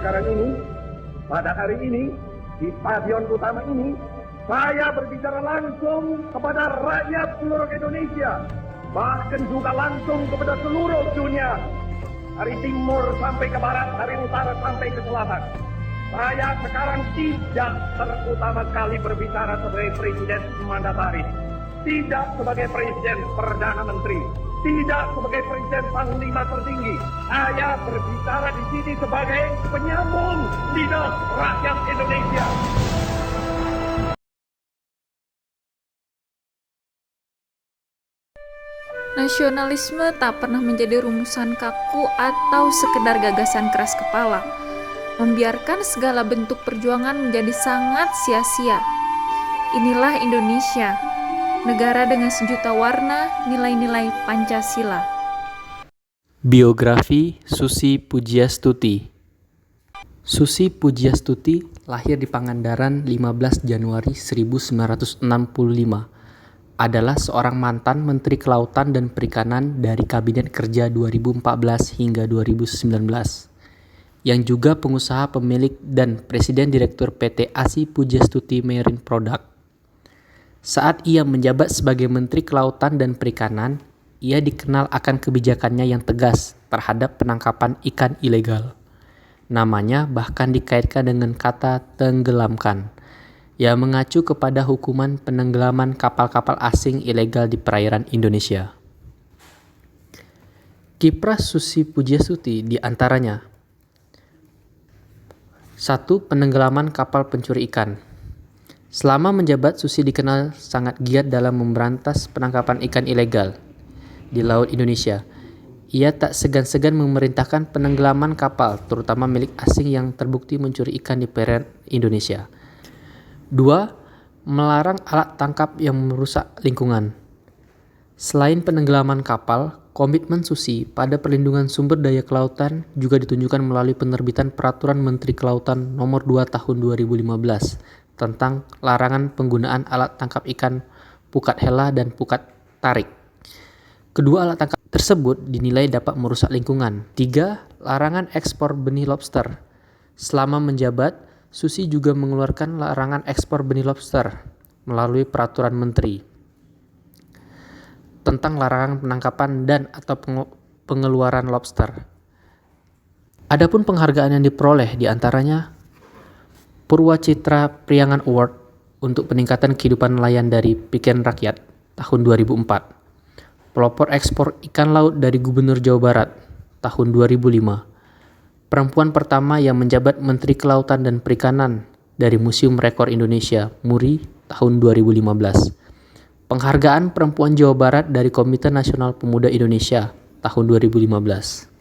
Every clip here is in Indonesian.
sekarang ini, pada hari ini, di stadion utama ini, saya berbicara langsung kepada rakyat seluruh Indonesia, bahkan juga langsung kepada seluruh dunia, dari timur sampai ke barat, dari utara sampai ke selatan. Saya sekarang tidak terutama sekali berbicara sebagai presiden mandataris, tidak sebagai presiden perdana menteri, tidak sebagai presiden panglima tertinggi. Saya berbicara di sini sebagai penyambung lidah rakyat Indonesia. Nasionalisme tak pernah menjadi rumusan kaku atau sekedar gagasan keras kepala. Membiarkan segala bentuk perjuangan menjadi sangat sia-sia. Inilah Indonesia, negara dengan sejuta warna, nilai-nilai Pancasila. Biografi Susi Pujiastuti. Susi Pujiastuti lahir di Pangandaran 15 Januari 1965. Adalah seorang mantan Menteri Kelautan dan Perikanan dari Kabinet Kerja 2014 hingga 2019, yang juga pengusaha pemilik dan Presiden Direktur PT ASI Pujiastuti Marine Product. Saat ia menjabat sebagai Menteri Kelautan dan Perikanan, ia dikenal akan kebijakannya yang tegas terhadap penangkapan ikan ilegal. Namanya bahkan dikaitkan dengan kata tenggelamkan, yang mengacu kepada hukuman penenggelaman kapal-kapal asing ilegal di perairan Indonesia. Kiprah Susi Pujiastuti diantaranya: 1. Penenggelaman kapal pencuri ikan. Selama menjabat, Susi dikenal sangat giat dalam memberantas penangkapan ikan ilegal di Laut Indonesia. Ia tak segan-segan memerintahkan penenggelaman kapal, terutama milik asing yang terbukti mencuri ikan di perairan Indonesia. 2. Melarang alat tangkap yang merusak lingkungan. Selain penenggelaman kapal, komitmen Susi pada perlindungan sumber daya kelautan juga ditunjukkan melalui penerbitan Peraturan Menteri Kelautan Nomor 2 Tahun 2015 tentang larangan penggunaan alat tangkap ikan pukat hela dan pukat tarik. Kedua alat tangkap tersebut dinilai dapat merusak lingkungan. 3. Larangan ekspor benih lobster. Selama menjabat, Susi juga mengeluarkan larangan ekspor benih lobster melalui Peraturan Menteri tentang larangan penangkapan dan atau pengeluaran lobster. Adapun penghargaan yang diperoleh diantaranya Purwacitra Priangan Award untuk peningkatan kehidupan nelayan dari Pikiran Rakyat tahun 2004, pelopor ekspor ikan laut dari Gubernur Jawa Barat tahun 2005, perempuan pertama yang menjabat Menteri Kelautan dan Perikanan dari Museum Rekor Indonesia (MURI) tahun 2015. Penghargaan Perempuan Jawa Barat dari Komite Nasional Pemuda Indonesia tahun 2015.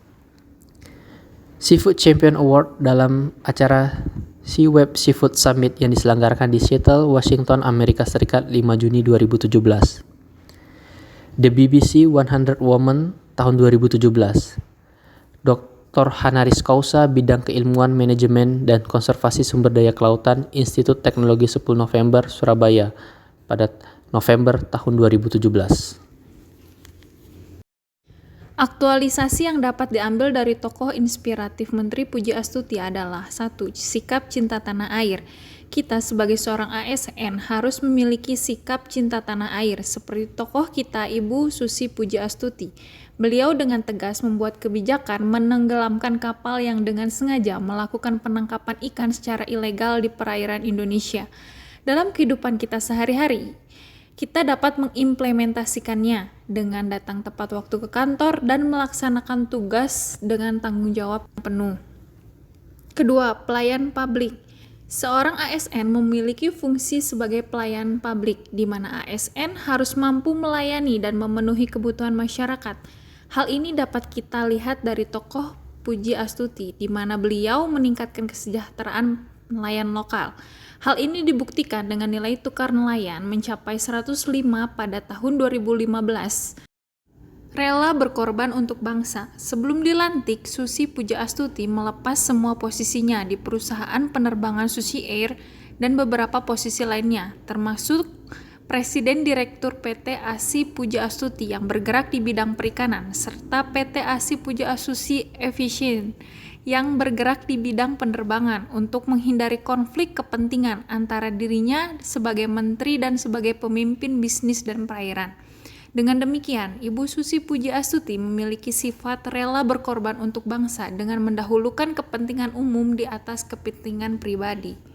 Seafood Champion Award dalam acara SeaWeb Seafood Summit yang diselenggarakan di Seattle, Washington, Amerika Serikat 5 Juni 2017. The BBC 100 Women tahun 2017. Dr. Hanaris Kausa, Bidang Keilmuan Manajemen dan Konservasi Sumber Daya Kelautan, Institut Teknologi 10 November, Surabaya, pada November tahun 2017. Aktualisasi yang dapat diambil dari tokoh inspiratif Menteri Pujiastuti adalah 1. Sikap cinta tanah air. Kita sebagai seorang ASN harus memiliki sikap cinta tanah air seperti tokoh kita Ibu Susi Pujiastuti. Beliau dengan tegas membuat kebijakan menenggelamkan kapal yang dengan sengaja melakukan penangkapan ikan secara ilegal di perairan Indonesia. Dalam kehidupan kita sehari-hari, kita dapat mengimplementasikannya dengan datang tepat waktu ke kantor dan melaksanakan tugas dengan tanggung jawab penuh. Kedua, pelayan publik. Seorang ASN memiliki fungsi sebagai pelayan publik, di mana ASN harus mampu melayani dan memenuhi kebutuhan masyarakat. Hal ini dapat kita lihat dari tokoh Pujiastuti, di mana beliau meningkatkan kesejahteraan nelayan lokal. Hal ini dibuktikan dengan nilai tukar nelayan mencapai 105 pada tahun 2015. Rela berkorban untuk bangsa. Sebelum dilantik, Susi Pujiastuti melepas semua posisinya di perusahaan penerbangan Susi Air dan beberapa posisi lainnya, termasuk Presiden Direktur PT ASI Pujiastuti yang bergerak di bidang perikanan, serta PT ASI Pujiastuti Efisien yang bergerak di bidang penerbangan untuk menghindari konflik kepentingan antara dirinya sebagai menteri dan sebagai pemimpin bisnis dan perairan. Dengan demikian, Ibu Susi Pujiastuti memiliki sifat rela berkorban untuk bangsa dengan mendahulukan kepentingan umum di atas kepentingan pribadi.